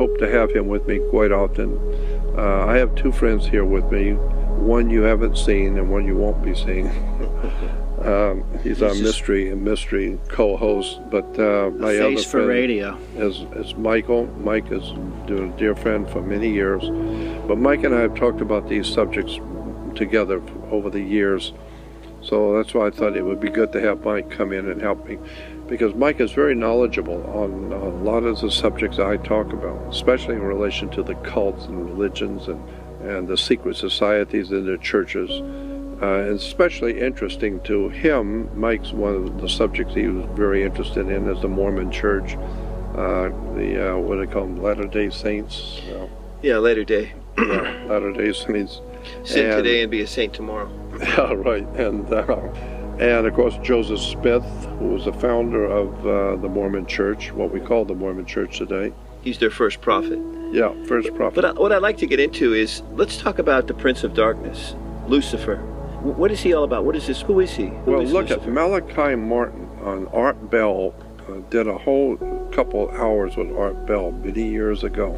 hope to have him with me quite often. I have two friends here with me, one you haven't seen and one you won't be seeing. He's our mystery co-host, but my other face for radio is Michael. Mike is a dear friend for many years, but Mike and I have talked about these subjects together over the years, so that's why I thought it would be good to have Mike come in and help me, because Mike is very knowledgeable on a lot of the subjects I talk about, especially in relation to the cults and religions and the secret societies in the churches. And especially interesting to him, Mike's one of the subjects he was very interested in is the Mormon Church, what do they call them, Latter-day Saints? Yeah, Latter-day. Yeah, Latter-day Saints. Sin today and be a saint tomorrow. Yeah, right. And of course Joseph Smith, who was the founder of the Mormon Church, what we call the Mormon Church today. He's their first prophet. Yeah, first prophet. But what I'd like to get into is, let's talk about the Prince of Darkness, Lucifer. What is he all about? What is this? Who is he? Well, look at Malachi Martin on Art Bell. Did a whole couple hours with Art Bell many years ago.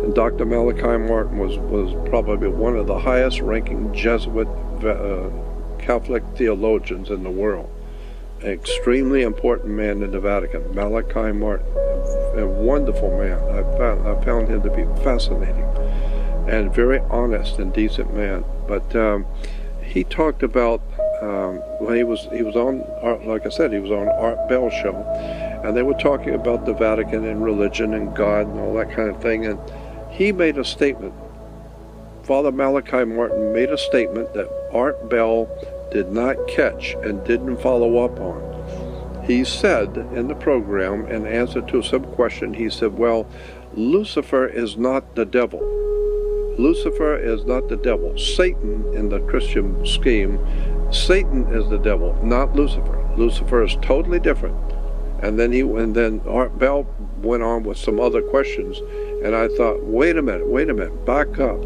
And Dr. Malachi Martin was probably one of the highest ranking Jesuit Catholic theologians in the world. An extremely important man in the Vatican, Malachi Martin. A wonderful man. I found him to be fascinating and very honest and decent man. But he talked about when he was on, like I said, he was on Art Bell show, and they were talking about the Vatican and religion and God and all that kind of thing, and he made a statement. Father Malachi Martin made a statement that Art Bell did not catch and didn't follow up on. He said in the program, in answer to some question, he said, well, Lucifer is not the devil. Lucifer is not the devil. Satan, in the Christian scheme, Satan is the devil, not Lucifer. Lucifer is totally different. And then Art Bell went on with some other questions, and I thought, wait a minute, back up.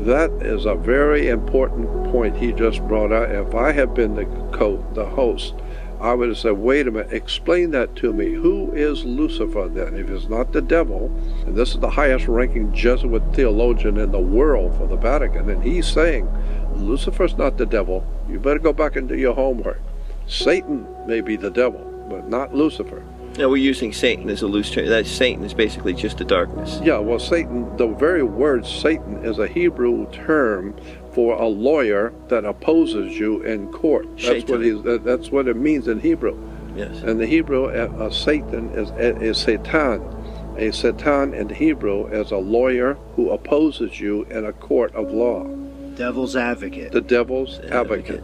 That is a very important point he just brought out. If I had been the host, I would have said, wait a minute, explain that to me. Who is Lucifer then? If it's not the devil, and this is the highest ranking Jesuit theologian in the world for the Vatican, and he's saying, Lucifer's not the devil. You better go back and do your homework. Satan may be the devil, but not Lucifer. Now we're using Satan as a loose term. That Satan is basically just the darkness. Yeah, well, Satan, the very word Satan is a Hebrew term for a lawyer that opposes you in court. That's what it means in Hebrew. Yes. And the Hebrew, Satan is Satan. A Satan in Hebrew is a lawyer who opposes you in a court of law. Devil's advocate. The devil's advocate.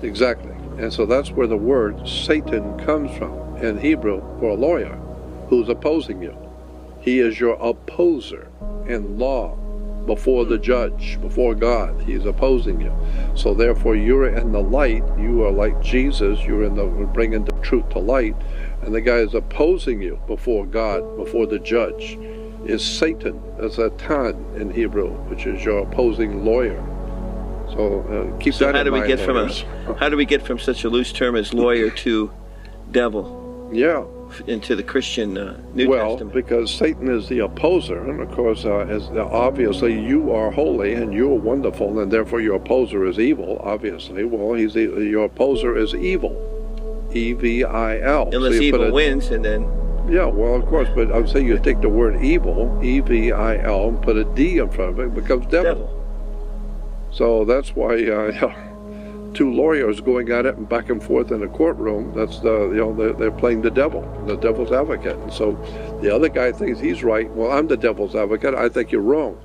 Exactly. And so that's where the word Satan comes from in Hebrew for a lawyer who's opposing you. He is your opposer in law before the judge, before God. He's opposing you. So therefore you're in the light. You are like Jesus. You're bringing the truth to light. And the guy is opposing you before God, before the judge, is Satan, Satan in Hebrew, which is your opposing lawyer. So keep that in mind. How do we get from such a loose term as lawyer to devil? Yeah. Into the Christian New Testament. Well, because Satan is the opposer, and of course, obviously you are holy and you are wonderful, and therefore your opposer is evil. Obviously, well, your opposer is evil, E-V-I-L. Unless evil wins, and then. Yeah, well, of course, but I would say you take the word evil, E-V-I-L, and put a D in front of it becomes devil. So that's why two lawyers going at it and back and forth in a courtroom. That's they're playing the devil's advocate. And so the other guy thinks he's right. Well, I'm the devil's advocate. I think you're wrong.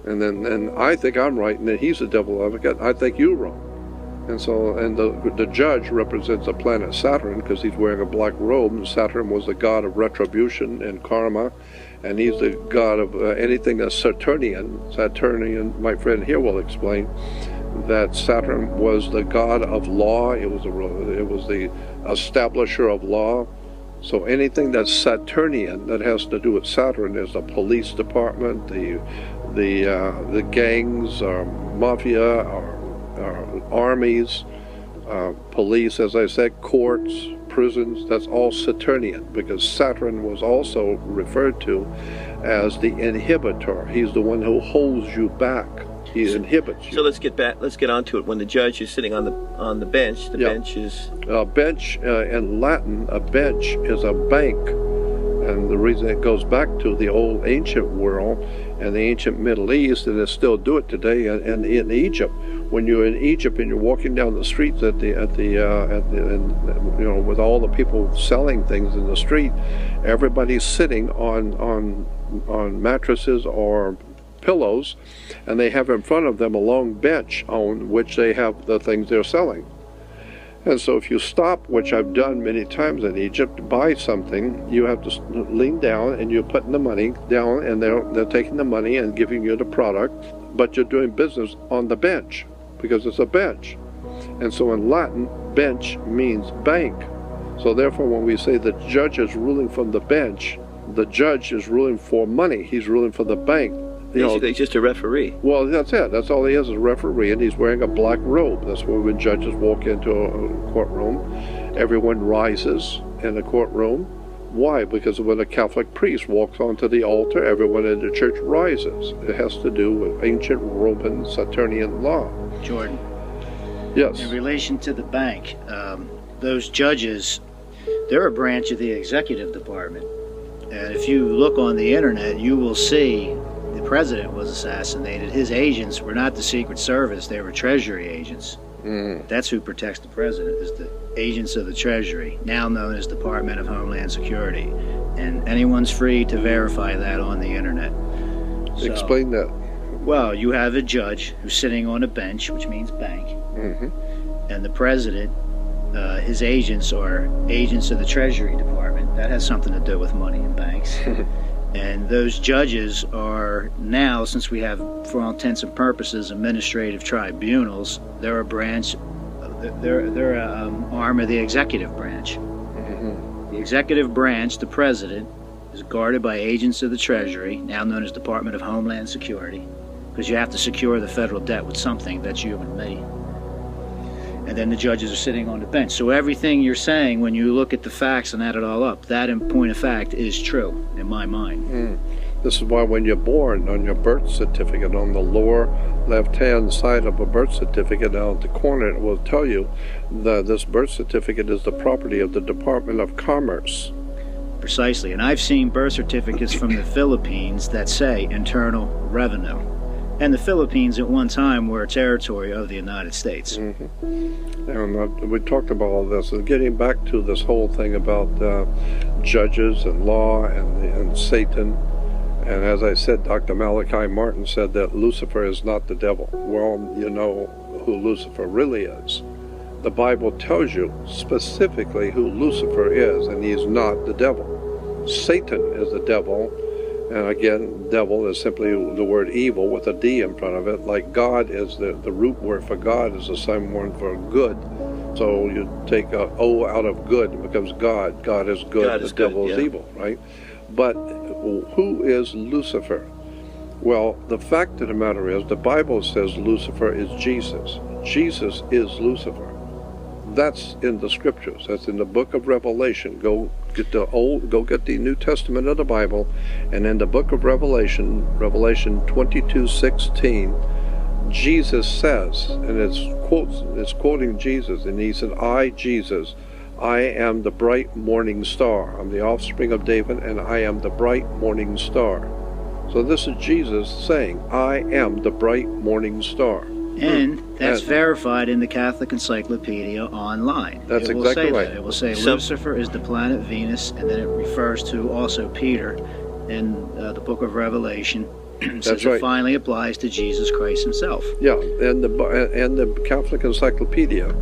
And I think I'm right, and then he's the devil's advocate. I think you're wrong. And so the judge represents the planet Saturn because he's wearing a black robe. And Saturn was the god of retribution and karma, and he's the god of anything that's Saturnian. Saturnian, my friend here will explain that Saturn was the god of law. It was the establisher of law. So anything that's Saturnian that has to do with Saturn is the police department, the gangs, or mafia, or armies, police, as I said, courts, prisons. That's all Saturnian, because Saturn was also referred to as the inhibitor. He's the one who holds you back. He inhibits you. So let's get onto it. When the judge is sitting on the bench, the bench is a bench in Latin. A bench is a bank, and the reason it goes back to the old ancient world and the ancient Middle East, and they still do it today, and in Egypt. When you're in Egypt and you're walking down the streets with all the people selling things in the street, everybody's sitting on mattresses or pillows, and they have in front of them a long bench on which they have the things they're selling. And so if you stop, which I've done many times in Egypt, buy something, you have to lean down and you're putting the money down, and they're taking the money and giving you the product, but you're doing business on the bench because it's a bench. And so in Latin, bench means bank. So therefore, when we say the judge is ruling from the bench, the judge is ruling for money. He's ruling for the bank. Basically, he's just a referee. Well, that's it. That's all he is a referee, and he's wearing a black robe. That's why when judges walk into a courtroom, everyone rises in the courtroom. Why? Because when a Catholic priest walks onto the altar, everyone in the church rises. It has to do with ancient Roman Saturnian law. Jordan. Yes. In relation to the bank, those judges, they're a branch of the executive department. And if you look on the internet, you will see the president was assassinated. His agents were not the Secret Service, they were Treasury agents. That's who protects the president, is the agents of the Treasury, now known as Department of Homeland Security. And anyone's free to verify that on the internet. So, explain that. Well, you have a judge who's sitting on a bench, which means bank, and the president, his agents are agents of the Treasury Department. That has something to do with money in banks. And those judges are now, since we have, for all intents and purposes, administrative tribunals, they're a branch, they're an arm of the executive branch. The executive branch, the president, is guarded by agents of the Treasury, now known as Department of Homeland Security, because you have to secure the federal debt with something, that's you and me. And then the judges are sitting on the bench. So everything you're saying, when you look at the facts and add it all up, that in point of fact is true in my mind. This is why when you're born, on your birth certificate, on the lower left-hand side of a birth certificate, out the corner, it will tell you that this birth certificate is the property of the Department of Commerce. Precisely. And I've seen birth certificates from the Philippines that say Internal Revenue. And the Philippines at one time were a territory of the United States. And we talked about all this, and getting back to this whole thing about judges and law and Satan. And as I said, Dr. Malachi Martin said that Lucifer is not the devil. Well, you know who Lucifer really is. The Bible tells you specifically who Lucifer is, and he's not the devil. Satan is the devil. And again, devil is simply the word evil with a D in front of it. Like God is the root word for God is the same word for good. So you take a O out of good, it becomes God. God is good, God the is good, devil is evil, right? But who is Lucifer? Well, the fact of the matter is, the Bible says Lucifer is Jesus. Jesus is Lucifer. That's in the scriptures. That's in the book of Revelation. Go get the New Testament of the Bible, and in the book of Revelation 22:16, Jesus says, and it's quoting Jesus, and he said, I, Jesus, I am the bright morning star. I'm the offspring of David, and I am the bright morning star. So this is Jesus saying, I am the bright morning star. And that's verified in the Catholic Encyclopedia online. That's exactly right. It will say Lucifer is the planet Venus, and then it refers to also Peter in the book of Revelation. That's right. It finally applies to Jesus Christ himself. Yeah, and the Catholic Encyclopedia,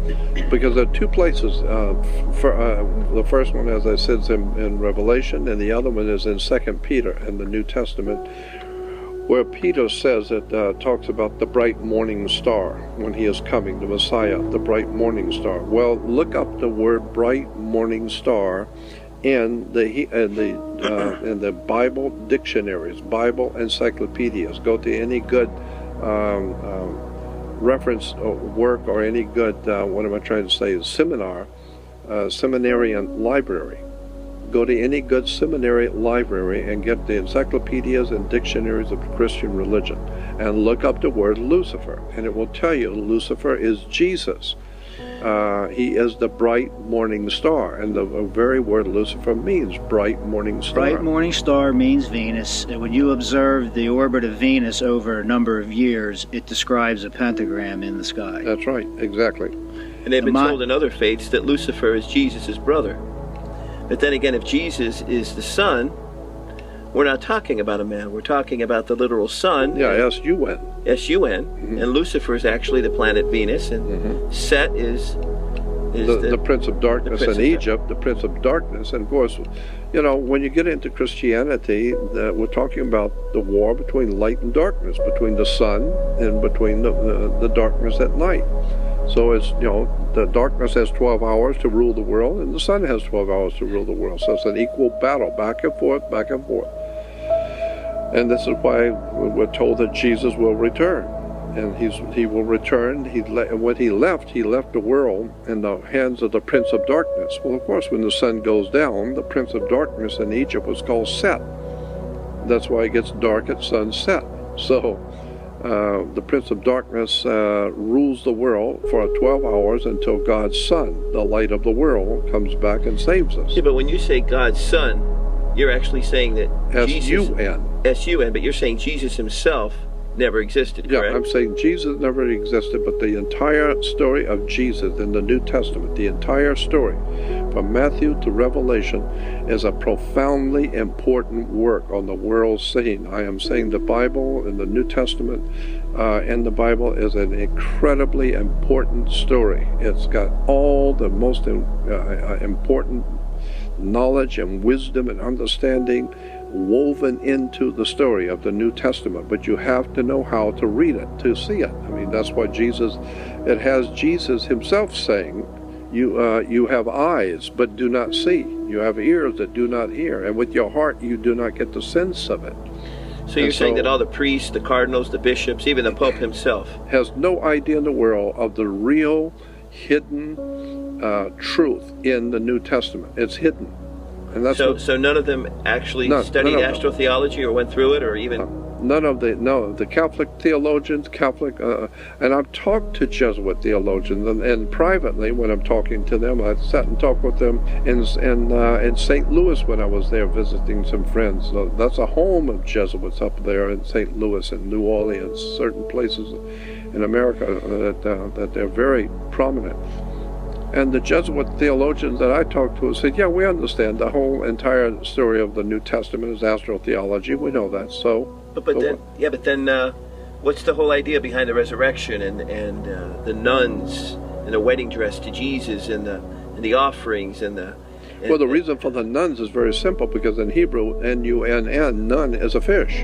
because there are two places. The first one, as I said, is in Revelation, and the other one is in 2 Peter in the New Testament, where Peter says it talks about the bright morning star when he is coming, the Messiah, the bright morning star. Well, look up the word bright morning star in the Bible dictionaries, Bible encyclopedias. Go to any good reference work or any good, what am I trying to say, seminarian library, go to any good seminary library and get the encyclopedias and dictionaries of Christian religion and look up the word Lucifer, and it will tell you Lucifer is Jesus. He is the bright morning star, and the very word Lucifer means bright morning star. Bright morning star means Venus. And when you observe the orbit of Venus over a number of years, it describes a pentagram in the sky. That's right, exactly. And they've been told in other faiths that Lucifer is Jesus' brother. But then again, if Jesus is the Son, we're not talking about a man. We're talking about the literal sun. Yeah, S-U-N. S-U-N. Mm-hmm. And Lucifer is actually the planet Venus, and Set is the Prince of Darkness in Egypt, the Prince of Darkness. And of course, you know, when you get into Christianity, we're talking about the war between light and darkness, between the sun and between the darkness at night. So it's, you know, the darkness has 12 hours to rule the world, and the sun has 12 hours to rule the world. So it's an equal battle, back and forth, back and forth. And this is why we're told that Jesus will return. And he will return. When he left the world in the hands of the Prince of Darkness. Well, of course, when the sun goes down, the Prince of Darkness in Egypt was called Set. That's why it gets dark at sunset. So the Prince of Darkness rules the world for 12 hours until God's Son, the light of the world, comes back and saves us. Yeah, but when you say God's Son, you're actually saying that S-U-N. S-U-N, but you're saying Jesus himself never existed, correct? Yeah, I'm saying Jesus never existed, but the entire story of Jesus in the New Testament, the entire story, from Matthew to Revelation, is a profoundly important work on the world scene. I am saying the Bible and the New Testament and the Bible is an incredibly important story. It's got all the most important knowledge and wisdom and understanding woven into the story of the New Testament, but you have to know how to read it to see it. I mean, that's why it has Jesus himself saying, you have eyes but do not see, you have ears that do not hear, and with your heart you do not get the sense of it. So you're saying that all the priests, the cardinals, the bishops, even the Pope himself has no idea in the world of the real hidden truth in the New Testament. It's hidden. And that's so none of them actually studied astrotheology or went through it, or even the Catholic theologians, and I've talked to Jesuit theologians, and privately when I'm talking to them, I sat and talked with them in St. Louis when I was there visiting some friends. So that's a home of Jesuits up there in St. Louis and New Orleans, certain places in America that they're very prominent. And the Jesuit theologians that I talked to said, yeah, we understand the whole entire story of the New Testament is astrotheology. We know that. But then what's the whole idea behind the resurrection and the nuns and the wedding dress to Jesus and the offerings Well, the reason for the nuns is very simple, because in Hebrew, N-U-N-N, nun is a fish.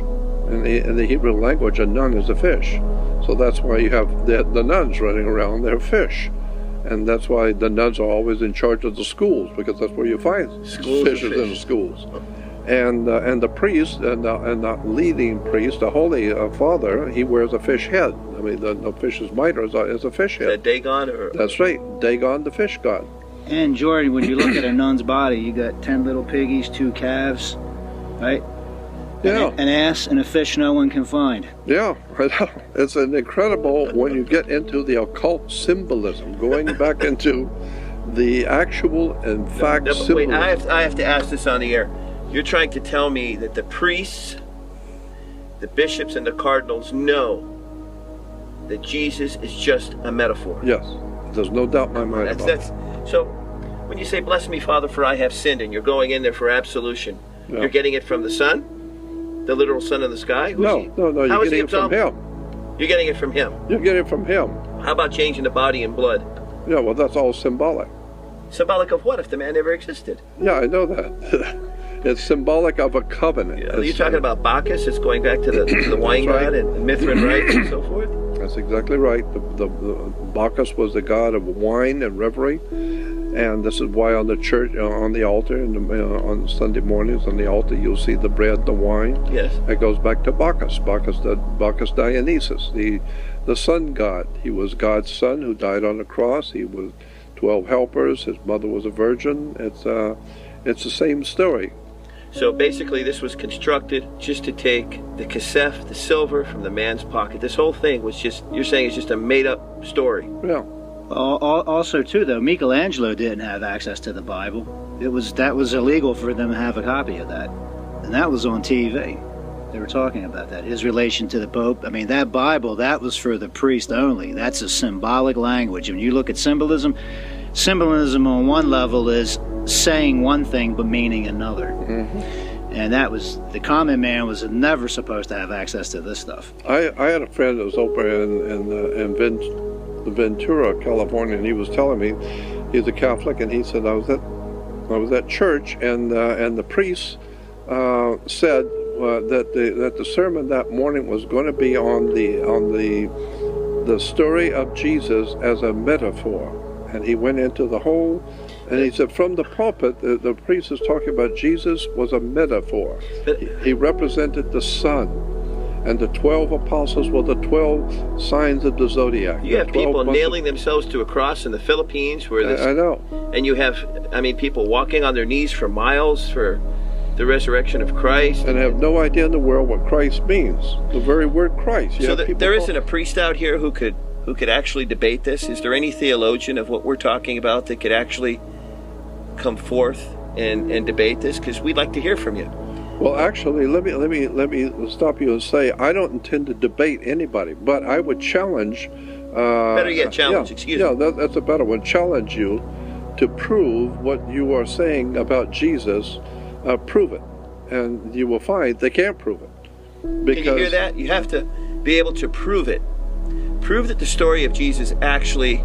In the Hebrew language, a nun is a fish. So that's why you have the nuns running around, they're fish. And that's why the nuns are always in charge of the schools, because that's where you find fishes in the schools. And the priest and the leading priest, the Holy Father, he wears a fish head. I mean, the fish's mitre is a fish head. Is that Dagon? That's right, Dagon, the fish god. And Jordan, when you look at a nun's body, you got 10 little piggies, 2 calves, right? Yeah. An ass and a fish no one can find. Yeah, I know. It's an incredible when you get into the occult symbolism, going back into the actual and fact symbolism. Wait, I have to ask this on the air. You're trying to tell me that the priests, the bishops, and the cardinals know that Jesus is just a metaphor? Yes, there's no doubt in my mind about it. So, when you say, bless me, Father, for I have sinned, and you're going in there for absolution, you're getting it from the sun? The literal sun in the sky? No, you're getting it from him. You're getting it from him? You're getting it from him. How about changing the body and blood? Yeah, well, that's all symbolic. Symbolic of what if the man never existed? Yeah, I know that. It's symbolic of a covenant. Are you talking about Bacchus? It's going back to the wine god and Mithrin rites and so forth? That's exactly right. The Bacchus was the god of wine and revelry. And this is why on the church, on the altar, on Sunday mornings on the altar, you'll see the bread, the wine. Yes. It goes back to Bacchus, Bacchus Dionysus, the sun god. He was God's son who died on the cross. He was 12 helpers. His mother was a virgin. It's the same story. So basically this was constructed just to take the kesef, the silver, from the man's pocket. This whole thing was just, you're saying it's just a made-up story. Yeah. Also, too, though, Michelangelo didn't have access to the Bible. That was illegal for them to have a copy of that. And that was on TV. They were talking about that. His relation to the Pope. I mean, that Bible, that was for the priest only. That's a symbolic language. When you look at symbolism on one level is saying one thing but meaning another. Mm-hmm. And that was, the common man was never supposed to have access to this stuff. I had a friend that was over in Ventura, California, and he was telling me, he's a Catholic, and he said, I was at church, and the priest said that the sermon that morning was going to be on the story of Jesus as a metaphor. And he went into the whole, and he said from the pulpit, the priest is talking about Jesus was a metaphor. He represented the Son, and the 12 apostles were the 12 signs of the zodiac. You have people nailing themselves to a cross in the Philippines, where this, I know. And you have, people walking on their knees for miles for the resurrection of Christ, and have no idea in the world what Christ means. The very word Christ. So there isn't a priest out here who could actually debate this? Is there any theologian of what we're talking about that could actually come forth and debate this? Because we'd like to hear from you. Well, actually, let me stop you and say I don't intend to debate anybody, but I would challenge. Better yet, challenge. Excuse me. Yeah, that's a better one. Challenge you to prove what you are saying about Jesus. Prove it, and you will find they can't prove it. Because, can you hear that? You have to be able to prove it. Prove that the story of Jesus actually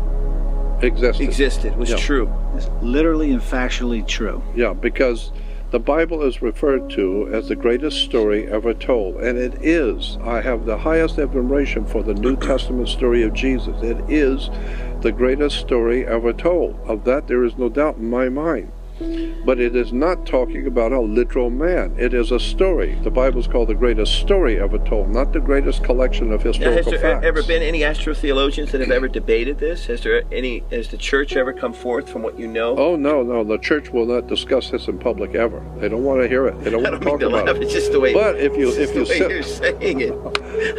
existed, was true. It's literally and factually true. Yeah, because the Bible is referred to as the greatest story ever told, and it is. I have the highest admiration for the New Testament story of Jesus. It is the greatest story ever told. Of that there is no doubt in my mind. But it is not talking about a literal man. It is a story. The Bible is called the greatest story ever told, not the greatest collection of historical facts. Has there ever been any astrotheologians that have ever debated this? Has the church ever come forth from what you know? Oh, no. The church will not discuss this in public ever. They don't want to hear it. They don't want to talk about it. It's just the way, but if you're saying it.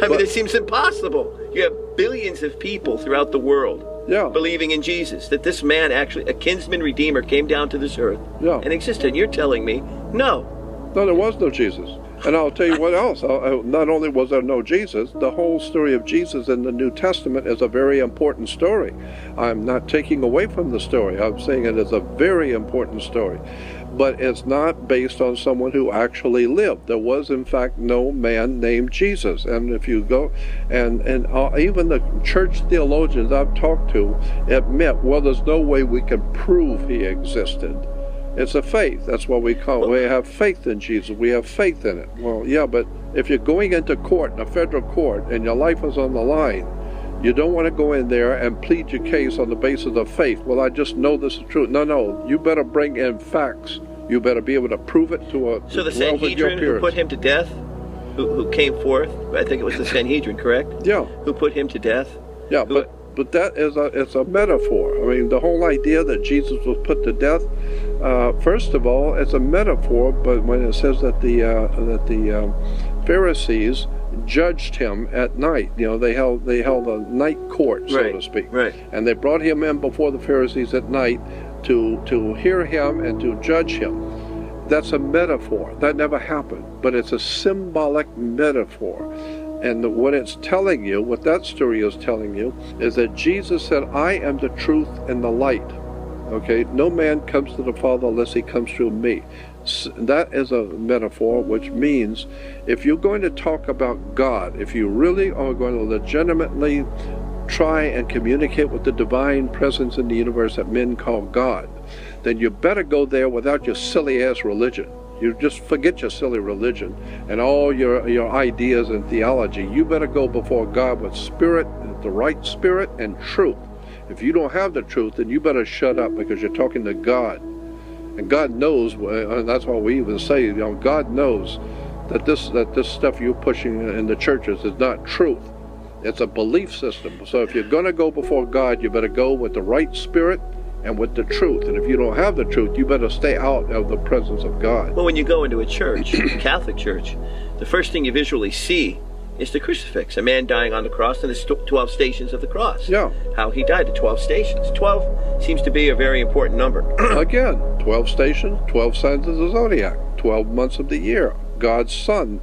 It seems impossible. You have billions of people throughout the world believing in Jesus, that this man actually, a kinsman redeemer, came down to this earth and existed. And you're telling me, no, there was no Jesus. And I'll tell you what else. Not only was there no Jesus, the whole story of Jesus in the New Testament is a very important story. I'm not taking away from the story. I'm saying it is a very important story. But it's not based on someone who actually lived. There was, in fact, no man named Jesus. And if you go, and even the church theologians I've talked to admit, well, there's no way we can prove he existed. It's a faith. That's what we call it. We have faith in Jesus. We have faith in it. Well, yeah, but if you're going into court, in a federal court, and your life is on the line, you don't want to go in there and plead your case on the basis of faith. Well, I just know this is true. No. You better bring in facts. You better be able to prove it to a... So the Sanhedrin who put him to death, who came forth, I think it was the Sanhedrin, correct? Yeah. Who put him to death? Yeah, but that is it's a metaphor. I mean, the whole idea that Jesus was put to death, first of all, it's a metaphor. But when it says that the Pharisees judged him at night, they held a night court, so to speak, right? And they brought him in before the Pharisees at night to hear him and to judge him. That's a metaphor. That never happened, but it's a symbolic metaphor. And what it's telling you, what that story is telling you, is that Jesus said, I am the truth and the light. Okay? No man comes to the Father unless he comes through me. That is a metaphor, which means if you're going to talk about God, if you really are going to legitimately try and communicate with the divine presence in the universe that men call God, then you better go there without your silly-ass religion. You just forget your silly religion and all your ideas and theology. You better go before God with spirit, the right spirit, and truth. If you don't have the truth, then you better shut up, because you're talking to God. And God knows, and that's why we even say, God knows that this stuff you're pushing in the churches is not truth. It's a belief system. So if you're going to go before God, you better go with the right spirit and with the truth. And if you don't have the truth, you better stay out of the presence of God. Well, when you go into a church, a Catholic church, the first thing you visually see is the crucifix, a man dying on the cross, and the 12 stations of the cross. Yeah. How he died, the 12 stations. 12 seems to be a very important number. Again, 12 stations, 12 signs of the zodiac, 12 months of the year, God's Son.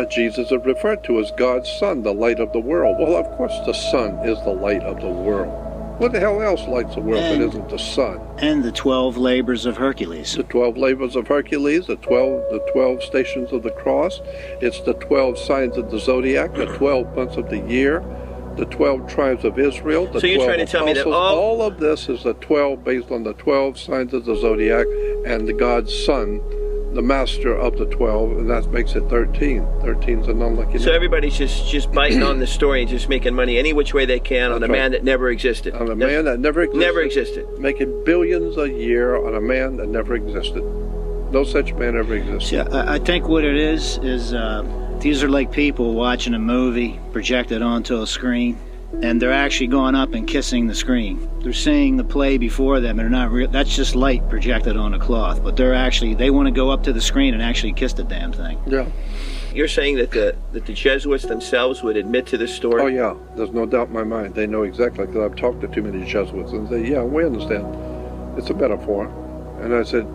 Jesus is referred to as God's Son, the light of the world. Well, of course the sun is the light of the world. What the hell else lights the world if it isn't the sun? And the 12 labors of Hercules. The 12 labors of Hercules, the 12 stations of the cross. It's the 12 signs of the zodiac, the 12 months of the year, the 12 tribes of Israel, the 12 you're trying to tell me that all of this is the 12 based on the 12 signs of the zodiac and the God's Son, the master of the 12, and that makes it 13. 13's an unlucky number. So everybody's just biting on the story and just making money any which way they can on a man that never existed. On a man that never existed. Never existed. Making billions a year on a man that never existed. No such man ever existed. Yeah, I think what it is these are like people watching a movie projected onto a screen, and they're actually going up and kissing the screen. They're seeing the play before them, and they're not real. That's just light projected on a cloth, but they want to go up to the screen and actually kiss the damn thing. Yeah. You're saying that the Jesuits themselves would admit to this story? Oh yeah, there's no doubt in my mind. They know exactly, because I've talked to too many Jesuits, and they say, yeah, we understand. It's a metaphor. And I said,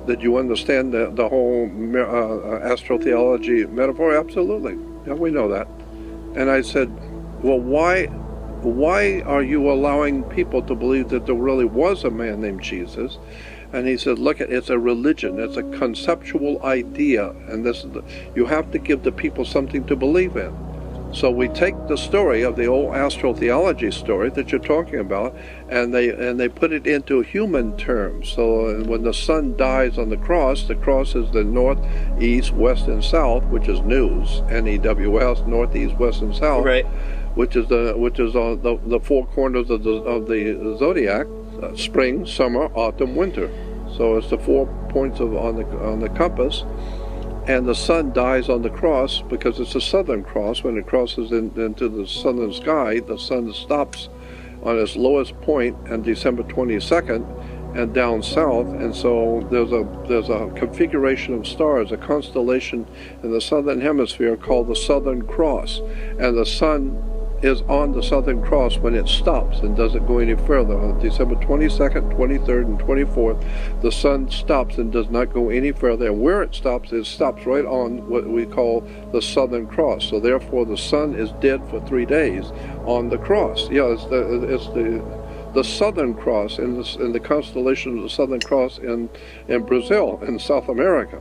did you understand the whole astrotheology metaphor? Absolutely. Yeah, we know that. And I said, well, why are you allowing people to believe that there really was a man named Jesus? And he said, look, it's a religion, it's a conceptual idea, and you have to give the people something to believe in. So we take the story of the old astrotheology story that you're talking about, and they put it into human terms. So when the sun dies on the cross is the north, east, west, and south, which is news, NEWS, north, east, west, and south. Right. Which is on the four corners of the zodiac: spring, summer, autumn, winter. So it's the 4 points on the compass, and the sun dies on the cross because it's a southern cross. When it crosses into the southern sky, the sun stops on its lowest point on December 22nd, and down south, and so there's a configuration of stars, a constellation in the southern hemisphere called the Southern Cross, and the sun is on the Southern Cross when it stops and doesn't go any further. On December 22nd, 23rd, and 24th, the sun stops and does not go any further. And where it stops right on what we call the Southern Cross. So therefore, the sun is dead for 3 days on the cross. Yeah, it's the Southern Cross in the constellation of the Southern Cross in Brazil, in South America.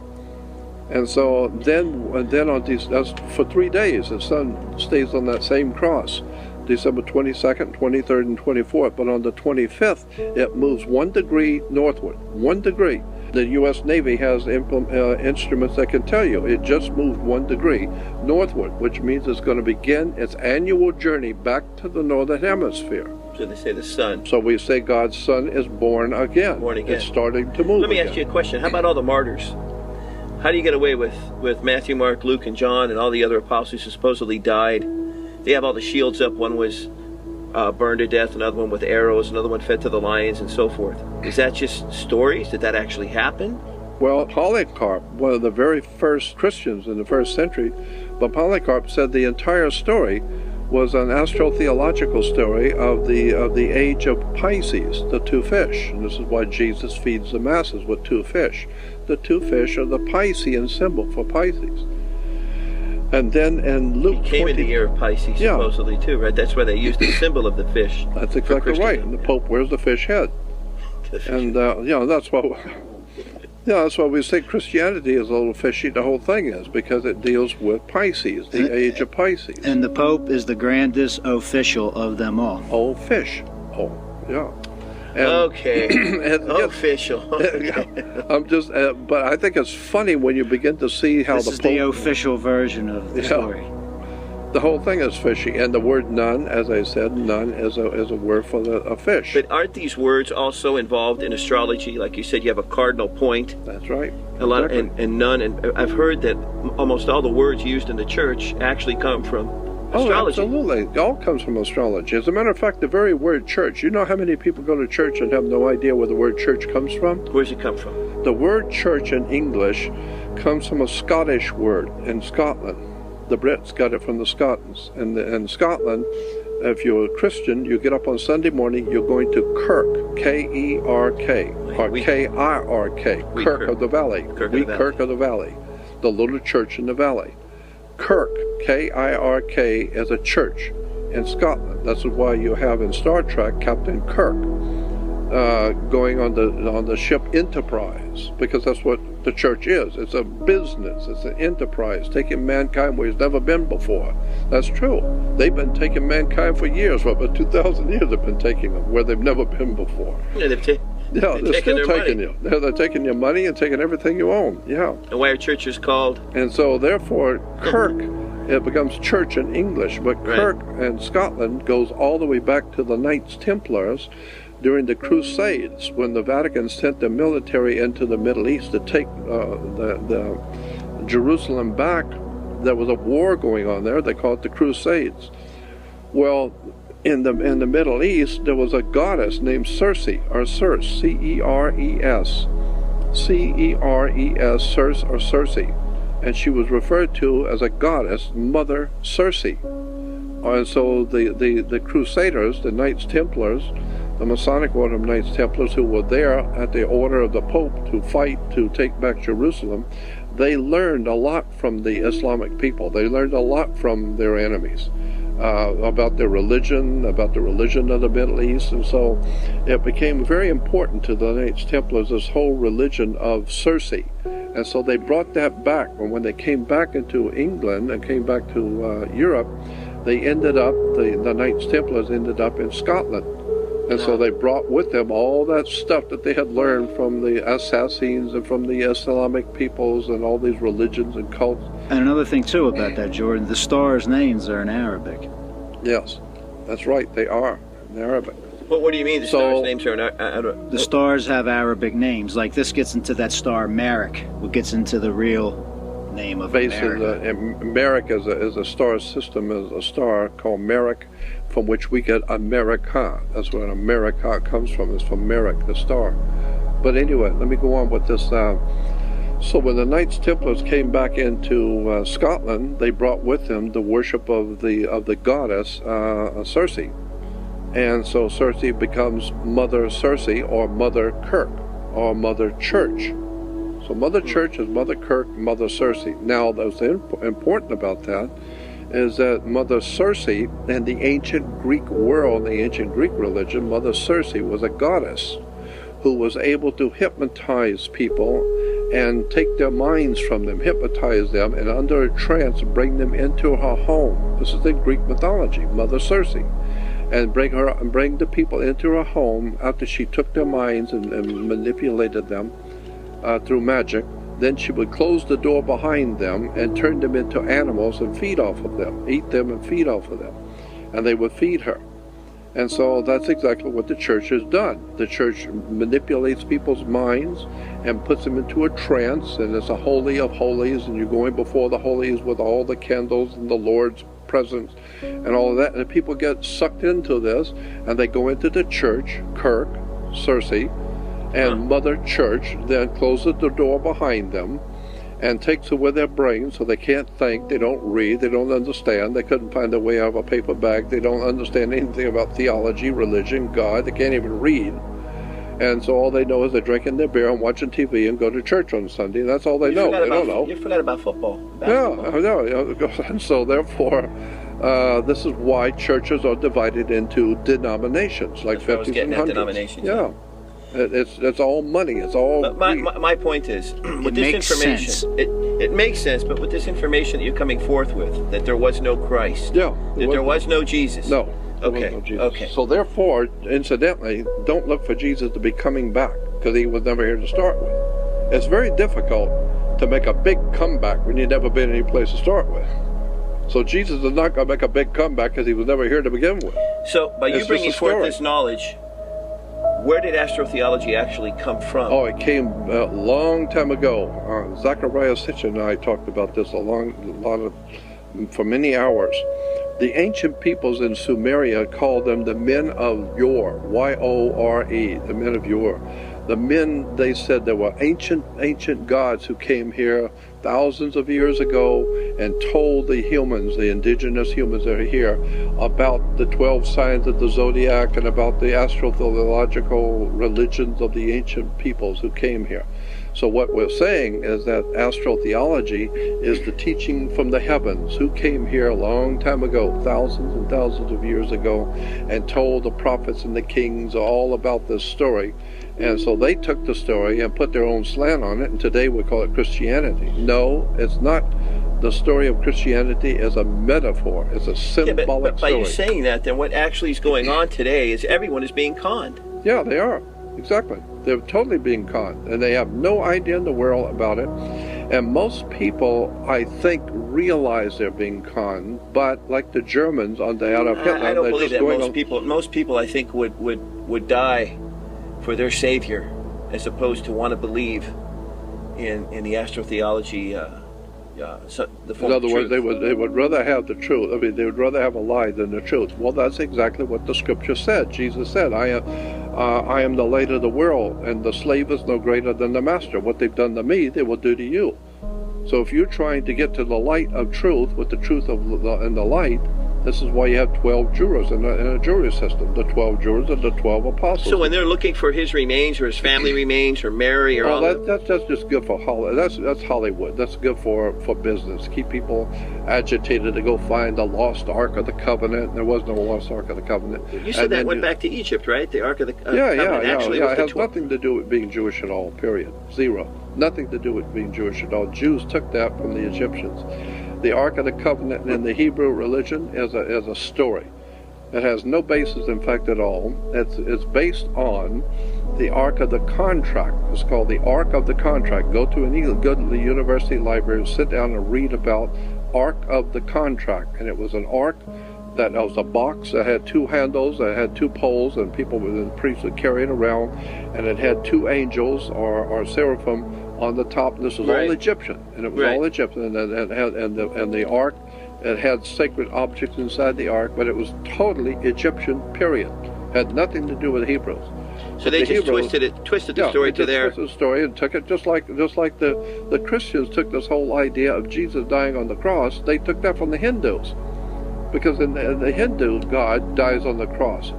And so then that's for 3 days, the sun stays on that same cross, December 22nd, 23rd, and 24th. But on the 25th, it moves 1 degree northward, 1 degree. The U.S. Navy has instruments that can tell you it just moved 1 degree northward, which means it's going to begin its annual journey back to the northern hemisphere. So they say the sun. So we say God's Son is born again. Born again. It's starting to move. Let me ask you a question. How about all the martyrs? How do you get away with Matthew, Mark, Luke, and John, and all the other apostles who supposedly died? They have all the shields up. One was burned to death, another one with arrows, another one fed to the lions, and so forth. Is that just stories? Did that actually happen? Well, Polycarp, one of the very first Christians in the first century, but Polycarp said the entire story was an astrotheological story of the age of Pisces, the 2 fish. And this is why Jesus feeds the masses with 2 fish. The 2 fish are the Piscean symbol for Pisces. And then in Luke he came in the year of Pisces, supposedly, too, right? That's why they used the symbol of the fish. That's exactly right. And the Pope wears the fish head. And that's why we say Christianity is a little fishy. The whole thing is because it deals with Pisces, the age of Pisces. And the Pope is the grandest official of them all. Oh, fish. Oh, yeah. And, okay. Official. Okay. I'm just, but I think it's funny when you begin to see how this is the official version of the story. The whole thing is fishy, and the word "nun," as I said, "nun" is a word for a fish. But aren't these words also involved in astrology? Like you said, you have a cardinal point. That's right. A lot and nun, and I've heard that almost all the words used in the church actually come from Astrology. Oh, absolutely. It all comes from astrology. As a matter of fact, the very word church, you know how many people go to church and have no idea where the word church comes from? Where's it come from? The word church in English comes from a Scottish word in Scotland. The Brits got it from the Scots. And in Scotland, if you're a Christian, you get up on Sunday morning, you're going to Kirk, K-E-R-K, or K-I-R-K, Kirk of the Valley. Kirk of the Valley, the little church in the valley. Kirk, K-I-R-K, is a church in Scotland. That's why you have in Star Trek Captain Kirk going on the ship Enterprise, because that's what the church is. It's a business. It's an enterprise, taking mankind where he's never been before. That's true. They've been taking mankind for years. For about 2,000 years they've been taking them where they've never been before. Yeah, they're still taking you. They're taking your money and taking everything you own. Yeah. And why are churches called? And so therefore Kirk, it becomes church in English, but Kirk in Scotland goes all the way back to the Knights Templars during the Crusades, when the Vatican sent the military into the Middle East to take the Jerusalem back. There was a war going on there. They called it the Crusades. Well, in the Middle East, there was a goddess named Circe, or Circe, C-E-R-E-S, C-E-R-E-S, Circe or Circe, and she was referred to as a goddess, Mother Circe. And so the Crusaders, the Knights Templars, the Masonic Order of Knights Templars, who were there at the order of the Pope to fight to take back Jerusalem, they learned a lot from the Islamic people. They learned a lot from their enemies about their religion, about the religion of the Middle East, and so it became very important to the Knights Templars, this whole religion of Circe. And so they brought that back, and when they came back into England and came back to Europe, they ended up, the Knights Templars ended up in Scotland. And so they brought with them all that stuff that they had learned from the Assassins and from the Islamic peoples and all these religions and cults. And another thing, too, about that, Jordan, the stars' names are in Arabic. Yes, that's right, they are in Arabic. Well, what do you mean the stars' names are in Arabic? The stars have Arabic names. Like this gets into that star Merak, what gets into the real name of America. Merak is a star system, is a star called Merak, from which we get America. That's where America comes from, is from Merak, the star. But anyway, let me go on with this. So when the Knights Templars came back into Scotland, they brought with them the worship of the goddess Circe. And so Circe becomes Mother Circe, or Mother Kirk, or Mother Church. So Mother Church is Mother Kirk, Mother Circe. Now, what's important about that is that Mother Circe, in the ancient Greek world, the ancient Greek religion, Mother Circe was a goddess who was able to hypnotize people and take their minds from them, hypnotize them, and under a trance bring them into her home. This is in Greek mythology, Mother Circe. And bring the people into her home after she took their minds and manipulated them through magic. Then she would close the door behind them and turn them into animals and feed off of them, eat them and feed off of them. And they would feed her. And so that's exactly what the church has done. The church manipulates people's minds and puts them into a trance, and it's a holy of holies, and you're going before the holies with all the candles and the Lord's presence and all of that, and people get sucked into this, and they go into the church, Kirk, Circe, and Mother Church then closes the door behind them and takes away their brains, so they can't think, they don't read, they don't understand, they couldn't find a way out of a paper bag, they don't understand anything about theology, religion, God, they can't even read. And so all they know is they're drinking their beer and watching TV and go to church on Sunday. That's all they know. They don't know. You forgot about football. Yeah, I know. And so therefore, this is why churches are divided into denominations, like 50s and 100s. Denominations. Yeah. It's all money. It's all. But my point is, with this information, it makes sense. But with this information that you're coming forth with, that there was no Christ, that there was no Jesus. No. Okay. No Jesus. Okay. So therefore, incidentally, don't look for Jesus to be coming back, because he was never here to start with. It's very difficult to make a big comeback when you've never been any place to start with. So Jesus is not going to make a big comeback because he was never here to begin with. So by you bringing forth this knowledge, where did astrotheology actually come from? Oh, it came a long time ago. Zachariah Sitchin and I talked about this a lot for many hours. The ancient peoples in Sumeria called them the men of yore, Y-O-R-E, the men of yore. The men, they said, there were ancient gods who came here thousands of years ago and told the humans, the indigenous humans that are here, about the 12 signs of the zodiac and about the astrotheological religions of the ancient peoples who came here. So what we're saying is that astrotheology is the teaching from the heavens, who came here a long time ago, thousands and thousands of years ago, and told the prophets and the kings all about this story. And so they took the story and put their own slant on it, and today we call it Christianity. No, it's not. The story of Christianity is a metaphor. It's a symbolic but by story. you saying that, then what actually is going on today is everyone is being conned. Yeah, they are. Exactly. They're totally being conned, and they have no idea in the world about it. And most people, I think, realize they're being conned, but like the Germans on the out of Hitler, I don't believe that most people, I think, would die for their savior, as opposed to want to believe in the astrotheology. In other words, they would rather have the truth. I mean, they would rather have a lie than the truth. Well, that's exactly what the scripture said. Jesus said, I am the light of the world, and the slave is no greater than the master. What they've done to me, they will do to you. So if you're trying to get to the light of truth with the truth and the light, this is why you have 12 jurors in a jury system. The 12 jurors are the 12 apostles. So when they're looking for his remains or his family remains or Mary or that's just good for Hollywood. That's Hollywood. That's good for business. Keep people agitated to go find the lost Ark of the Covenant. There was no lost Ark of the Covenant. You said that went back to Egypt, right? The Ark of the Covenant. Yeah. It has nothing to do with being Jewish at all. Period. Zero. Nothing to do with being Jewish at all. Jews took that from the Egyptians. The Ark of the Covenant in the Hebrew religion is a story. It has no basis, in fact, at all. It's based on the Ark of the Contract. It's called the Ark of the Contract. Go to the university library, sit down and read about Ark of the Contract. And it was an ark that was a box that had two handles, that had two poles, and the priests would carry it around. And it had two angels or seraphim on the top. This was all Egyptian, and it was all Egyptian, and the ark, it had sacred objects inside the ark, but it was totally Egyptian. Period. Had nothing to do with Hebrews. So they just twisted the story to their. Twisted the story and took it just like the Christians took this whole idea of Jesus dying on the cross. They took that from the Hindus, because in the Hindu, God dies on the cross.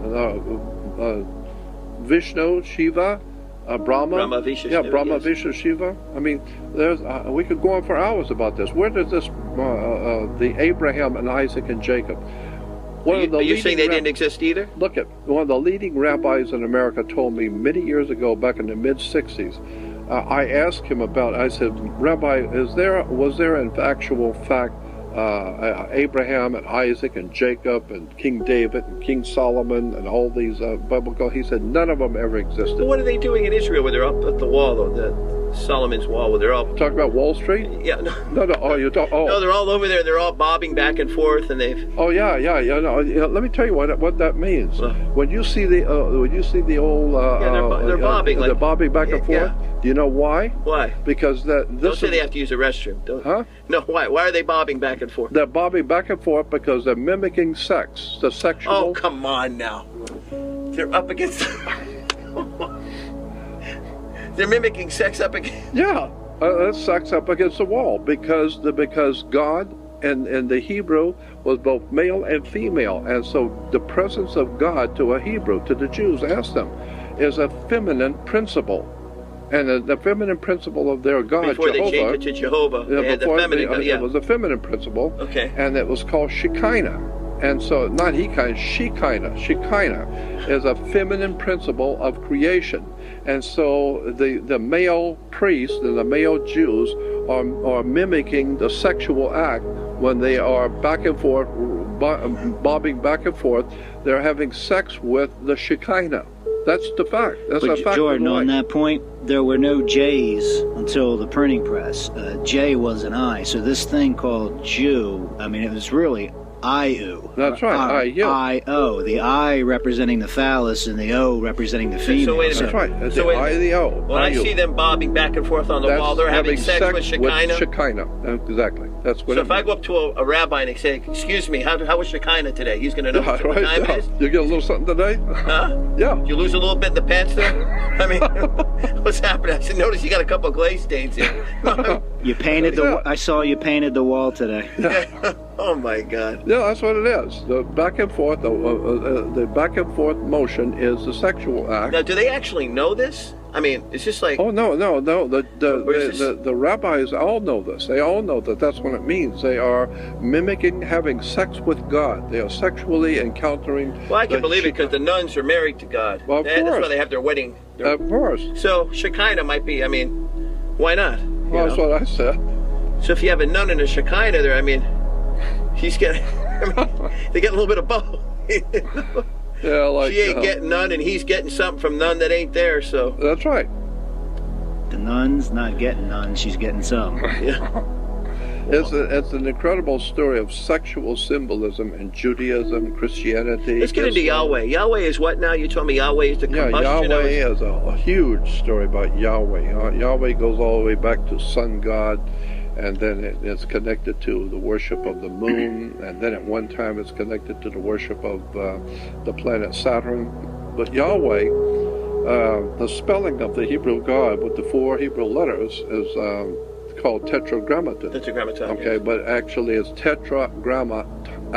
Vishnu, Shiva. Brahma, Vishnu, Shiva. I mean, we could go on for hours about this. Where does this, the Abraham and Isaac and Jacob? Are you saying they didn't exist either? Look at one of the leading rabbis in America told me many years ago, back in the mid-60s. I asked him I said, Rabbi, was there in actual fact Abraham and Isaac and Jacob and King David and King Solomon and all these biblical? He said none of them ever existed. Well, what are they doing in Israel when they're up at the wall, or the Solomon's Wall, where they're all talking about Wall Street? Yeah, no. Oh, you don't. Oh, no, they're all over there. They're all bobbing back and forth, and they've. Oh yeah. No, let me tell you what that means. When you see the old, they're bobbing. They're bobbing back and forth. Yeah. Do you know why? Why? Because don't say they have to use a restroom. Huh? No, why? Why are they bobbing back and forth? They're bobbing back and forth because they're mimicking sex, the sexual. Oh, come on now. They're up against. They're mimicking sex up against. Yeah, that's sex up against the wall because God and the Hebrew was both male and female, and so the presence of God to a Hebrew, to the Jews, ask them, is a feminine principle. And the feminine principle of their God, before Jehovah, they changed it to Jehovah, they had the feminine. It was a feminine principle. Okay. And it was called Shekinah. And so, not Shekinah. Shekinah is a feminine principle of creation. And so, the male priests and the male Jews are mimicking the sexual act when they are back and forth, bobbing back and forth. They're having sex with the Shekinah. That's the fact. That's a fact. Jordan, on that point, there were no J's until the printing press. J was an I. So this thing called Jew, I mean, it was really I-U. That's right, I-U. I-O. The I representing the phallus and the O representing the female. So wait a minute. That's right. That's the I, the O. When I see them bobbing back and forth on the wall, they're having sex with Shekinah? With Shekinah, exactly. That's what. So if I go up to a rabbi and say, "Excuse me, how was Shekinah today?" He's going to know what time it is. You get a little something today? Huh? Yeah. You lose a little bit in the pants there? I mean, what's happening? I said, notice you got a couple of glaze stains here. You painted I saw you painted the wall today. Yeah. Oh my God. Yeah, that's what it is. The back and forth, the back and forth motion is the sexual act. Now, do they actually know this? I mean, it's just like... Oh, no. The rabbis all know this. They all know that that's what it means. They are mimicking having sex with God. They are sexually encountering... Well, I can believe it because the nuns are married to God. Well, of course. That's why they have their wedding. Of course. So, Shekinah might be, I mean, why not? Well, that's what I said. So if you have a nun and a Shekinah there, I mean, he's getting... I mean, they get a little bit of both. Yeah, like she ain't getting none, and he's getting something from none that ain't there. So that's right. The nun's not getting none; she's getting some. Yeah. It's an incredible story of sexual symbolism in Judaism, Christianity. Let's get into Yahweh. Yahweh is what now? You told me Yahweh is the combustion. Yeah, Yahweh is a huge story about Yahweh. Yahweh goes all the way back to sun god. And then it's connected to the worship of the moon, and then at one time it's connected to the worship of the planet Saturn. But Yahweh, the spelling of the Hebrew God with the 4 Hebrew letters is called tetragrammaton. Tetragrammaton. Okay, yes. But actually it's tetragrammaton,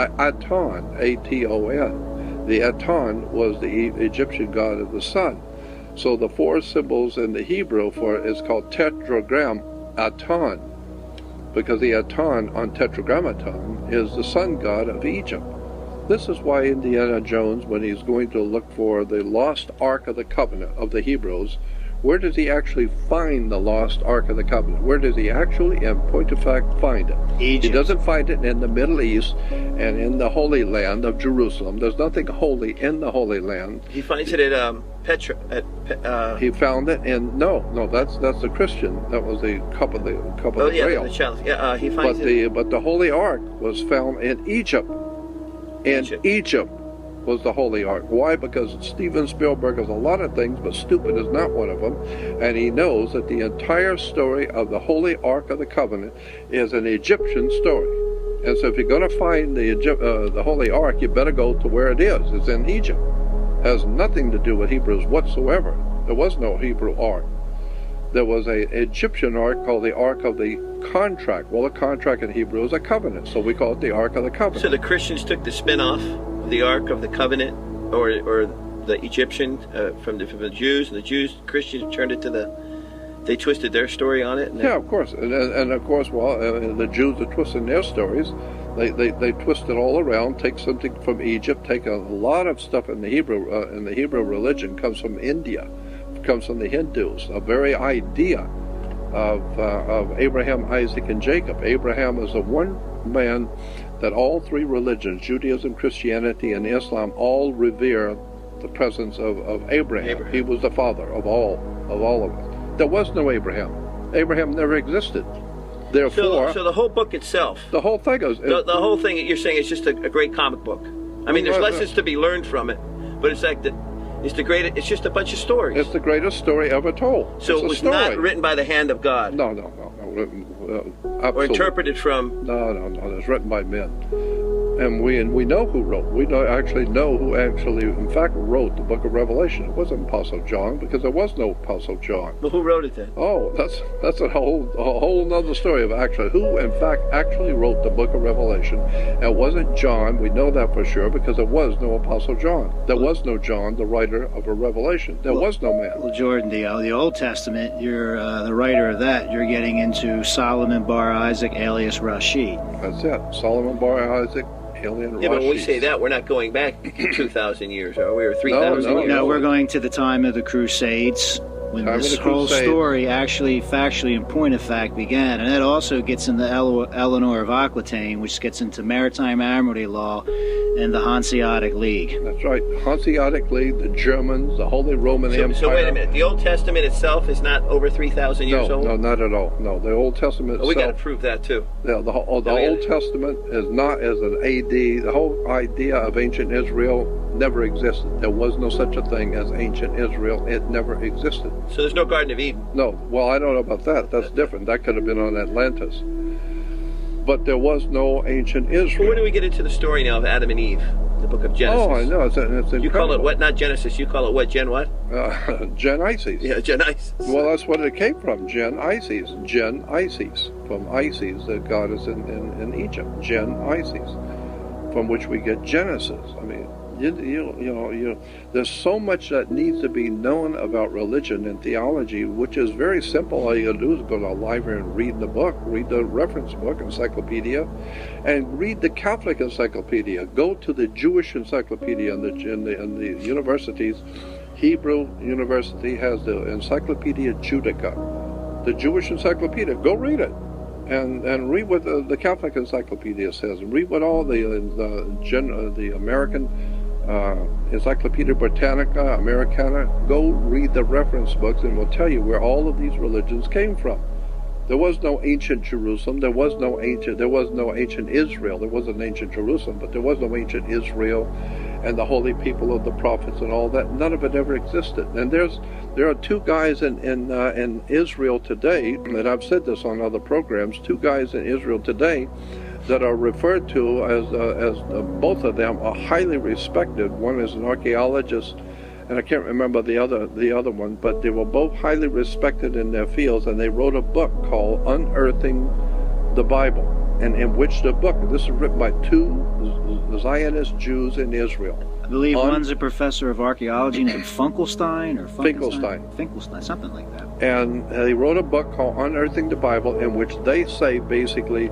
A-T-O-N. The Aton was the Egyptian god of the sun. So the 4 symbols in the Hebrew for it is called tetragram Aton, because the Aton on tetragrammaton is the sun god of Egypt. This is why Indiana Jones, when he's going to look for the lost Ark of the Covenant of the Hebrews, where does he actually find the lost Ark of the Covenant? Where does he actually, in point of fact, find it? Egypt. He doesn't find it in the Middle East and in the Holy Land of Jerusalem. There's nothing holy in the Holy Land. He finds it at Petra. He found it in that's the Christian. That was the cup of the grail. The chalice. Yeah, he finds But the Holy Ark was found in Egypt. Egypt was the Holy Ark. Why? Because Steven Spielberg is a lot of things, but stupid is not one of them. And he knows that the entire story of the Holy Ark of the Covenant is an Egyptian story. And so if you're going to find the Holy Ark, you better go to where it is. It's in Egypt. It has nothing to do with Hebrews whatsoever. There was no Hebrew Ark. There was an Egyptian Ark called the Ark of the Contract. Well, a contract in Hebrew is a covenant, so we call it the Ark of the Covenant. So the Christians took the spin-off of the Ark of the Covenant, or the Egyptian from the Jews, and the Christians turned it to they twisted their story on it. Yeah, of course, and of course, the Jews are twisting their stories. They twist it all around. Take something from Egypt. Take a lot of stuff in the Hebrew religion comes from India, comes from the Hindus. A very idea of Abraham, Isaac, and Jacob. Abraham is the one man that all 3 religions, Judaism, Christianity, and Islam, all revere the presence of Abraham. He was the father of all of us. There was no Abraham. Abraham never existed. Therefore, so the whole book itself, the whole thing is the whole thing that you're saying is just a great comic book. I mean, there's lessons to be learned from it, but it's like it's just a bunch of stories. It's the greatest story ever told. So it was not written by the hand of God. No. Or interpreted from. No. It's written by men. And we know who wrote. We actually know who actually, in fact, wrote the book of Revelation. It wasn't Apostle John, because there was no Apostle John. Well, who wrote it then? Oh, that's a whole nother story of actually who, in fact, actually wrote the book of Revelation. It wasn't John. We know that for sure, because there was no Apostle John. There was no John, the writer of a Revelation. There was no man. Well, Jordan, the Old Testament, you're the writer of that. You're getting into Solomon bar Isaac, alias Rashid. That's it. Solomon bar Isaac. Yeah, but when we say that, we're not going back 2,000 years, are we? Or 3,000 years? No, we're going to the time of the Crusades, when this whole story actually, factually, in point of fact, began. And that also gets into Eleanor of Aquitaine, which gets into maritime admiralty law and the Hanseatic League. That's right. Hanseatic League, the Germans, the Holy Roman Empire. So wait a minute. The Old Testament itself is not over 3,000 years old? No, not at all. No, the Old Testament itself... we got to prove that, too. Yeah, the Old Testament is not as an AD. The whole idea of ancient Israel never existed. There was no such a thing as ancient Israel. It never existed. So there's no Garden of Eden? No. Well, I don't know about that. That's different. That could have been on Atlantis. but there was no ancient Israel. Well, when do we get into the story now of Adam and Eve, the book of Genesis? Oh, I know. It's incredible. You call it what? Not Genesis. You call it what? Gen what? Gen-Isis. Yeah, Gen-Isis. Well, that's what it came from. Gen-Isis. Gen-Isis. From Isis, the goddess in Egypt. Gen-Isis. From which we get Genesis. I mean, there's so much that needs to be known about religion and theology, which is very simple. All you do is go to a library and read the book, read the reference book, encyclopedia, and read the Catholic encyclopedia. Go to the Jewish encyclopedia in the universities. Hebrew University has the Encyclopedia Judaica, the Jewish encyclopedia. Go read it. And read what the Catholic encyclopedia says, and read what all the American Encyclopedia Britannica, Americana. Go read the reference books, and we'll tell you where all of these religions came from. There was no ancient Jerusalem. There was no ancient Israel. There was an ancient Jerusalem, but there was no ancient Israel, and the holy people of the prophets and all that. None of it ever existed. And there are two guys in Israel today, and I've said this on other programs. Two guys in Israel today that are referred to as both of them are highly respected. One is an archaeologist, and I can't remember the other one, but they were both highly respected in their fields, and they wrote a book called Unearthing the Bible, and in which the book, this is written by two Zionist Jews in Israel. I believe one's a professor of archaeology named Finkelstein, something like that. And they wrote a book called Unearthing the Bible, in which they say basically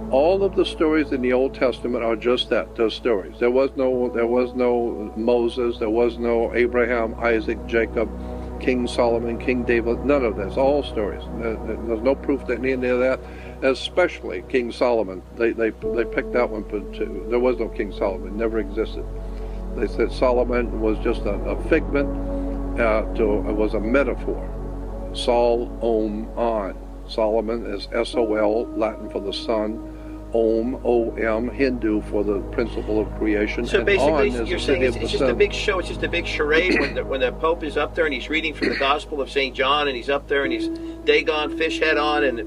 all of the stories in the Old Testament are just that, those stories. There was no Moses, there was no Abraham, Isaac, Jacob, King Solomon, King David, none of this, all stories. There's no proof that any of that, especially King Solomon. They picked that one, but there was no King Solomon, never existed. They said Solomon was just a figment, it was a metaphor. Sol, Om, On. Solomon is S-O-L, Latin for the sun. Om, O-M, Hindu for the principle of creation. So and basically, you're saying it's just a big show, it's just a big charade when the Pope is up there and he's reading from the Gospel of St. John, and he's up there and he's Dagon, fish head on, and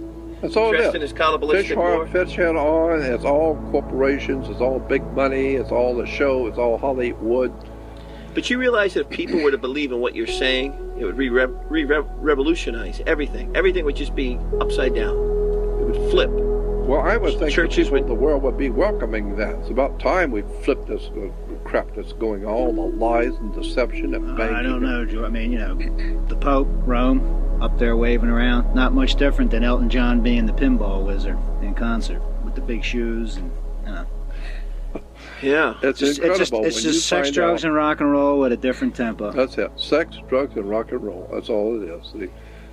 that's all dressed in his kabbalistic fish head on. It's all corporations, it's all big money, it's all the show, it's all Hollywood. But you realize that if people were to believe in what you're saying, it would revolutionize everything. Everything would just be upside down. It would flip. Well, I would think the world would be welcoming that. It's about time we flip this crap that's going on, all the lies and deception and banking. I don't know, Joe. I mean, the Pope, Rome, up there waving around. Not much different than Elton John being the pinball wizard in concert with the big shoes and, Yeah. It's incredible. It's just sex, drugs, and rock and roll with a different tempo. That's it. Sex, drugs, and rock and roll. That's all it is.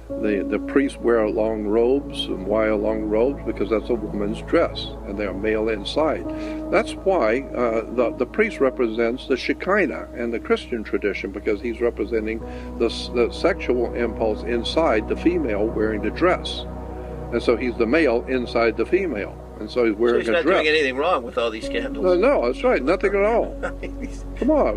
The priests wear long robes. And why long robes? Because that's a woman's dress, and they are male inside. That's why the priest represents the Shekinah and the Christian tradition, because he's representing the sexual impulse inside the female wearing the dress. And so he's the male inside the female. And so he's wearing a dress. So he's not doing anything wrong with all these scandals. No, that's right. Nothing at all. Come on,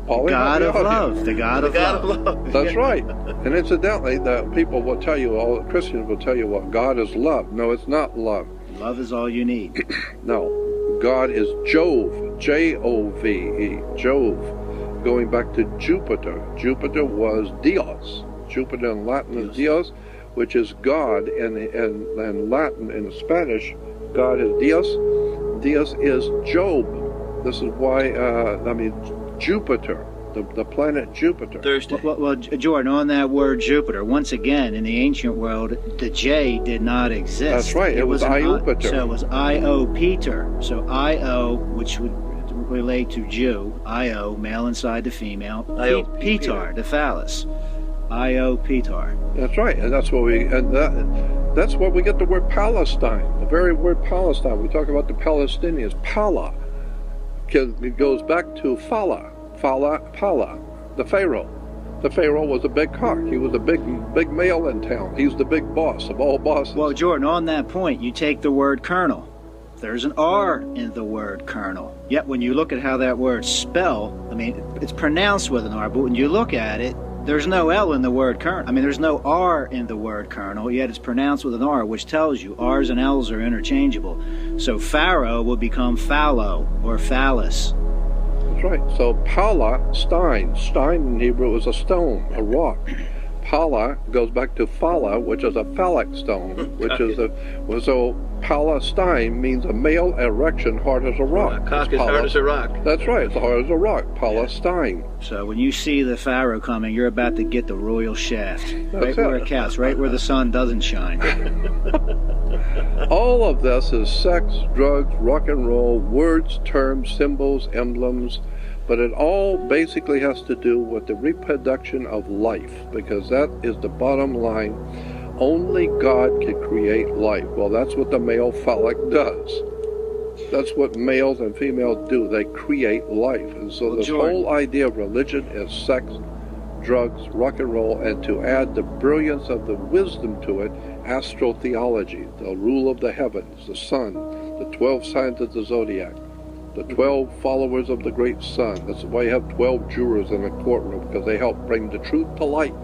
Paulie. God of love. The God of love. That's right. And incidentally, the people will tell you, all Christians will tell you, what God is love. No, it's not love. Love is all you need. No. God is Jove. J-O-V-E. Jove. Going back to Jupiter. Jupiter was Dios. Jupiter in Latin is Dios, which is God. In Latin, in Spanish, God is Dios. Dios is Job. This is why, Jupiter, the planet Jupiter. Thursday. Well, Jordan, on that word Jupiter, once again, in the ancient world, the J did not exist. That's right. It was Iopeter. So it was Io-Peter. So Io, which would relate to Jew, Io, male inside the female, Petar, the phallus. Io-Petar. That's right, and that's that's where we get the word Palestine. The very word Palestine. We talk about the Palestinians. Pala. It goes back to Phala, the Pharaoh. The Pharaoh was a big cock. He was a big male in town. He's the big boss of all bosses. Well, Jordan, on that point, you take the word colonel. There's an R in the word colonel. Yet when you look at how that word spell, it's pronounced with an R, but when you look at it, There's no L in the word kernel. I mean, there's no R in the word kernel, yet it's pronounced with an R, which tells you R's and L's are interchangeable. So Pharaoh will become fallow or phallus. That's right. So Pala, stein. Stein in Hebrew is a stone, a rock. Pala goes back to phala, which is a phallic stone, which is so Palestine means a male erection hard as a rock. Cock is hard as a rock. That's right, it's hard as a rock, Palestine. So when you see the Pharaoh coming, you're about to get the royal shaft. That's where it counts, right where the sun doesn't shine. All of this is sex, drugs, rock and roll, words, terms, symbols, emblems, but it all basically has to do with the reproduction of life, because that is the bottom line. Only God can create life. Well, that's what the male phallic does. That's what males and females do. They create life. And so this whole idea of religion is sex, drugs, rock and roll, and to add the brilliance of the wisdom to it, astrotheology, the rule of the heavens, the sun, the 12 signs of the zodiac, the 12 followers of the great sun. That's why you have 12 jurors in a courtroom, because they help bring the truth to light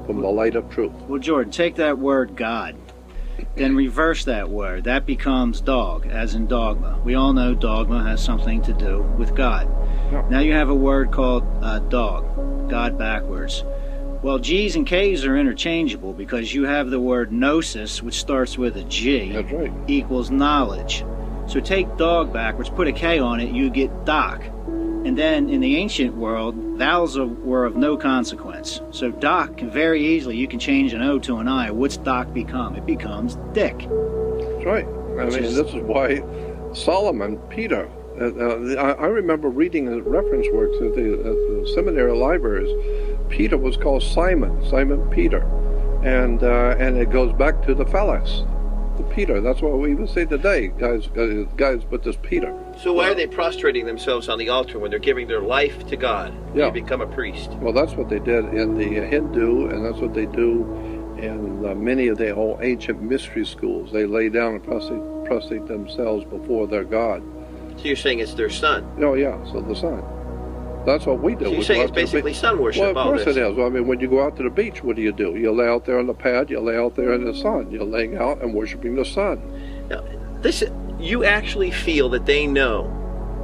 from the light of truth. Well, Jordan, take that word God, then reverse that word. That becomes dog, as in dogma. We all know dogma has something to do with God. Yeah. Now you have a word called dog, God backwards. Well, G's and K's are interchangeable because you have the word gnosis, which starts with a G, That's right, equals knowledge. So take dog backwards, put a K on it, you get doc. And then in the ancient world, vowels were of no consequence. So doc can very easily, you can change an O to an I. What's doc become? It becomes dick. That's right. I mean, this is why Solomon, Peter, I remember reading the reference works at the seminary libraries. Peter was called Simon Peter. And it goes back to the phallus. Peter. That's what we even say today, guys, but this Peter. So why are they prostrating themselves on the altar when they're giving their life to God? Yeah. They become a priest. Well, that's what they did in the Hindu, and that's what they do in many of the old ancient mystery schools. They lay down and prostrate themselves before their God. So you're saying it's their sun? Oh, yeah, so the sun. That's what we do. So you're saying it's basically sun worship. Well, of course it is. I mean, when you go out to the beach, what do? You lay out there on the pad, you lay out there in the sun. You're laying out and worshiping the sun. Now, you actually feel that they know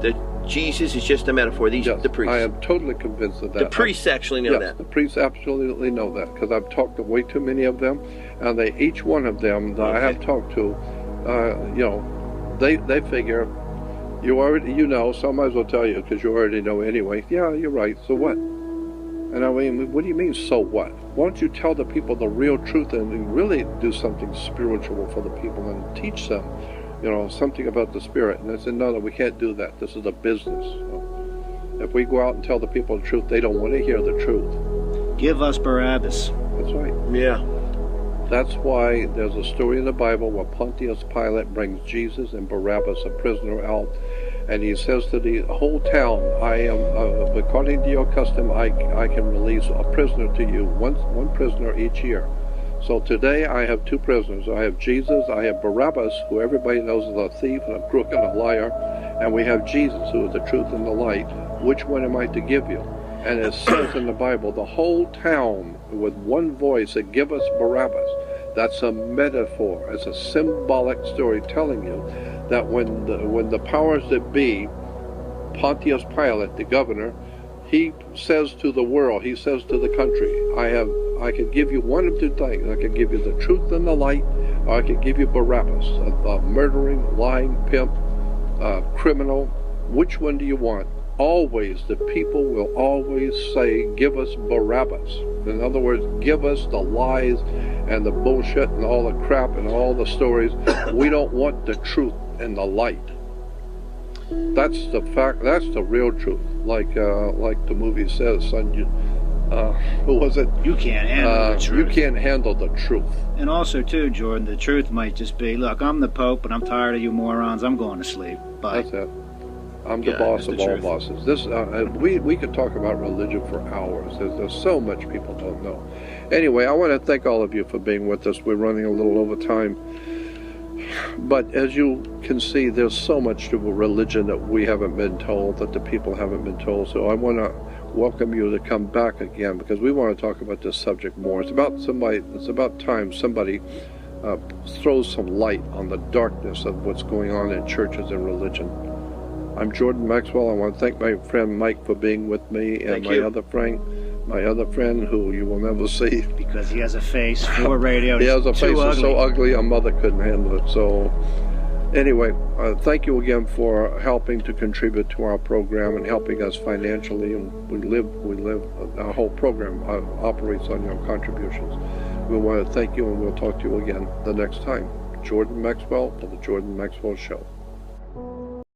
that Jesus is just a metaphor. These are the priests. I am totally convinced of that. The priests actually know that. The priests absolutely know that, because I've talked to way too many of them, and each one of them that I have talked to, they figure, you know, so I might as well tell you, because you already know anyway. Yeah, you're right, so what? And I mean, what do you mean, so what? Why don't you tell the people the real truth and really do something spiritual for the people and teach them, something about the Spirit? And I said, no, we can't do that. This is a business. So if we go out and tell the people the truth, they don't want to hear the truth. Give us Barabbas. That's right. Yeah. That's why there's a story in the Bible where Pontius Pilate brings Jesus and Barabbas, a prisoner, out, and he says to the whole town, I am, according to your custom, I can release a prisoner to you, one prisoner each year. So today I have two prisoners. I have Jesus, I have Barabbas, who everybody knows is a thief and a crook and a liar, and we have Jesus, who is the truth and the light. Which one am I to give you? And it says in the Bible, the whole town with one voice said, give us Barabbas. That's a metaphor. It's a symbolic story telling you that when the powers that be, Pontius Pilate, the governor, he says to the world, he says to the country, I could give you one of two things. I could give you the truth and the light, or I could give you Barabbas, a murdering, lying pimp, criminal. Which one do you want? Always, the people will always say, give us Barabbas. In other words, give us the lies and the bullshit and all the crap and all the stories. We don't want the truth and the light. That's the fact. That's the real truth. Like the movie says, son, who was it? You can't handle the truth. You can't handle the truth. And also, too, Jordan, the truth might just be, look, I'm the Pope, but I'm tired of you morons. I'm going to sleep. Bye. That's it. I'm the boss of all bosses. This we could talk about religion for hours. There's so much people don't know. Anyway, I want to thank all of you for being with us. We're running a little over time. But as you can see, there's so much to religion that we haven't been told, that the people haven't been told. So I want to welcome you to come back again, because we want to talk about this subject more. It's about time somebody throws some light on the darkness of what's going on in churches and religion. I'm Jordan Maxwell. I want to thank my friend Mike for being with me, and my other friend who you will never see. Because he has a face for radio. He has a face that's so ugly a mother couldn't handle it. So anyway, thank you again for helping to contribute to our program and helping us financially. And our whole program operates on your contributions. We want to thank you, and we'll talk to you again the next time. Jordan Maxwell for the Jordan Maxwell Show.